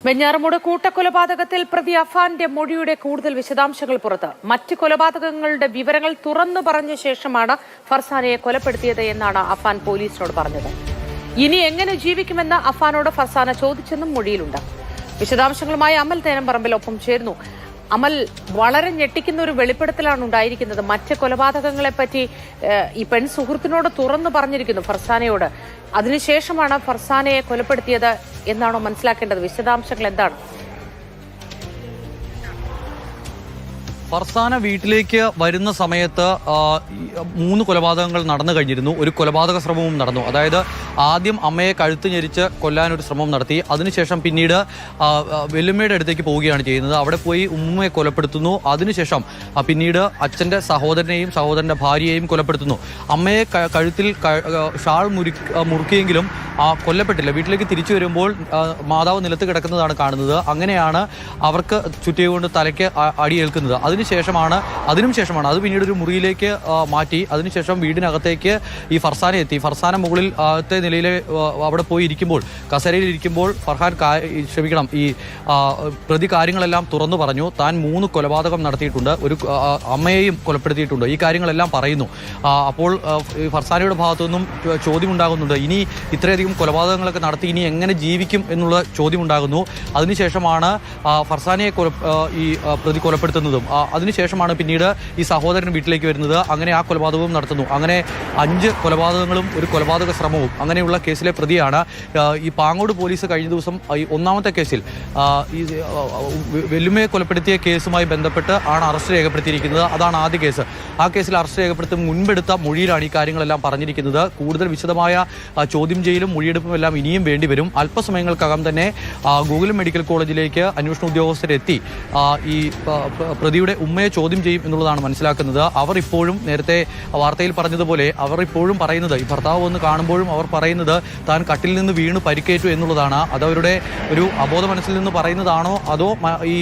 വെഞ്ഞാറമൂട് കൂട്ടക്കൊലപാതകത്തിൽ പ്രതി അഫാന്റെ മൊഴിയുടെ കൂടുതൽ വിശദാംശങ്ങൾ പുറത്ത്. മറ്റ് കൊലപാതകങ്ങളുടെ വിവരങ്ങൾ തുറന്നു പറഞ്ഞ ശേഷമാണ് ഫർസാനയെ കൊലപ്പെടുത്തിയത് എന്നാണ് അഫാൻ പോലീസിനോട് പറഞ്ഞത്. ഇനി എങ്ങനെ ജീവിക്കുമെന്ന് അഫാനോട് ഫർസാന ചോദിച്ചെന്നും മൊഴിയിലുണ്ട്. വിശദാംശങ്ങളുമായി അമൽ തേനംപറമ്പിൽ ഒപ്പം ചേരുന്നു. അമൽ, വളരെ ഞെട്ടിക്കുന്ന ഒരു വെളിപ്പെടുത്തലാണ് ഉണ്ടായിരിക്കുന്നത്. മറ്റ് കൊലപാതകങ്ങളെപ്പറ്റി ഈ പെൺ സുഹൃത്തിനോട് തുറന്നു പറഞ്ഞിരിക്കുന്നു, ഫർസാനയോട്. അതിനുശേഷമാണ് ഫർസാനയെ കൊലപ്പെടുത്തിയത് എന്നാണോ മനസ്സിലാക്കേണ്ടത്? വിശദാംശങ്ങൾ എന്താണ്? ഫർസാന വീട്ടിലേക്ക് വരുന്ന സമയത്ത് 3 കൊലപാതകങ്ങൾ നടന്നു കഴിഞ്ഞിരുന്നു. ഒരു കൊലപാതക ശ്രമവും നടന്നു. അതായത് ആദ്യം അമ്മയെ കഴുത്ത് ഞെരിച്ച് കൊല്ലാനൊരു ശ്രമം നടത്തി. അതിനുശേഷം പിന്നീട് വെല്ലുമ്മയുടെ അടുത്തേക്ക് പോവുകയാണ് ചെയ്യുന്നത്. അവിടെ പോയി ഉമ്മയെ കൊലപ്പെടുത്തുന്നു. അതിനുശേഷം പിന്നീട് അച്ഛൻ്റെ സഹോദരനെയും സഹോദരൻ്റെ ഭാര്യയെയും കൊലപ്പെടുത്തുന്നു. അമ്മയെ കഴുത്തിൽ ഷാൾ മുറുക്കിയെങ്കിലും കൊല്ലപ്പെട്ടില്ല. വീട്ടിലേക്ക് തിരിച്ചു വരുമ്പോൾ മാതാവ് നിലത്ത് കിടക്കുന്നതാണ് കാണുന്നത്. അങ്ങനെയാണ് അവർക്ക് ചുറ്റിയുകൊണ്ട് തലയ്ക്ക് അടിയേൽക്കുന്നത്. അതിനും ശേഷമാണ് അത് പിന്നീട് ഒരു മുറിയിലേക്ക് മാറ്റി. അതിനുശേഷം വീടിനകത്തേക്ക് ഈ ഫർസാന എത്തി. ഫർസാന മുകളിൽ നിലയിൽ അവിടെ പോയി ഇരിക്കുമ്പോൾ, കസേരയിൽ ഇരിക്കുമ്പോൾ ഈ പ്രതി കാര്യങ്ങളെല്ലാം തുറന്നു പറഞ്ഞു. താൻ 3 കൊലപാതകം നടത്തിയിട്ടുണ്ട്, ഒരു അമ്മയെയും കൊലപ്പെടുത്തിയിട്ടുണ്ട്, ഈ കാര്യങ്ങളെല്ലാം പറയുന്നു. അപ്പോൾ ഫർസാനയുടെ ഭാഗത്തുനിന്നും ചോദ്യമുണ്ടാകുന്നുണ്ട്, ഇനി ഇത്രയധികം കൊലപാതകങ്ങളൊക്കെ നടത്തി ഇനി എങ്ങനെ ജീവിക്കും എന്നുള്ള ചോദ്യമുണ്ടാകുന്നു. അതിനുശേഷമാണ് ഫർസാനയെ ഈ പ്രതി കൊലപ്പെടുത്തുന്നതും. അതിനുശേഷമാണ് പിന്നീട് ഈ സഹോദരൻ വീട്ടിലേക്ക് വരുന്നത്. അങ്ങനെ ആ കൊലപാതകവും നടത്തുന്നു. അങ്ങനെ 5 കൊലപാതകങ്ങളും ഒരു കൊലപാതക ശ്രമവും അങ്ങനെയുള്ള കേസിലെ പ്രതിയാണ്. ഈ പാങ്ങോട് പോലീസ് കഴിഞ്ഞ ദിവസം ഈ 1ാമത്തെ കേസിൽ ഈ വെല്ലുമ്മയെ കൊലപ്പെടുത്തിയ കേസുമായി ബന്ധപ്പെട്ട് ആണ് അറസ്റ്റ് രേഖപ്പെടുത്തിയിരിക്കുന്നത്. അതാണ് ആദ്യ കേസ്. ആ കേസിൽ അറസ്റ്റ് രേഖപ്പെടുത്തും മുൻപെടുത്ത മൊഴിയിലാണ് ഈ കാര്യങ്ങളെല്ലാം പറഞ്ഞിരിക്കുന്നത്. കൂടുതൽ വിശദമായ ചോദ്യം ചെയ്യലും മൊഴിയെടുപ്പും എല്ലാം ഇനിയും വേണ്ടിവരും. അല്പസമയങ്ങൾക്കകം തന്നെ ഗൂഗിൾ മെഡിക്കൽ കോളേജിലേക്ക് അന്വേഷണ ഉദ്യോഗസ്ഥരെത്തി ഈ പ്രതിയുടെ ഉമ്മയെ ചോദ്യം ചെയ്യും എന്നുള്ളതാണ് മനസ്സിലാക്കുന്നത്. അവർ ഇപ്പോഴും നേരത്തെ വാർത്തയിൽ പറഞ്ഞതുപോലെ അവർ ഇപ്പോഴും പറയുന്നത്, ഈ ഭർത്താവ് വന്ന് കാണുമ്പോഴും അവർ പറയുന്നത് താൻ കട്ടിൽ നിന്ന് വീണ് പരിക്കേറ്റു എന്നുള്ളതാണ്. അതവരുടെ ഒരു അബോധ മനസ്സിൽ നിന്ന് പറയുന്നതാണോ അതോ ഈ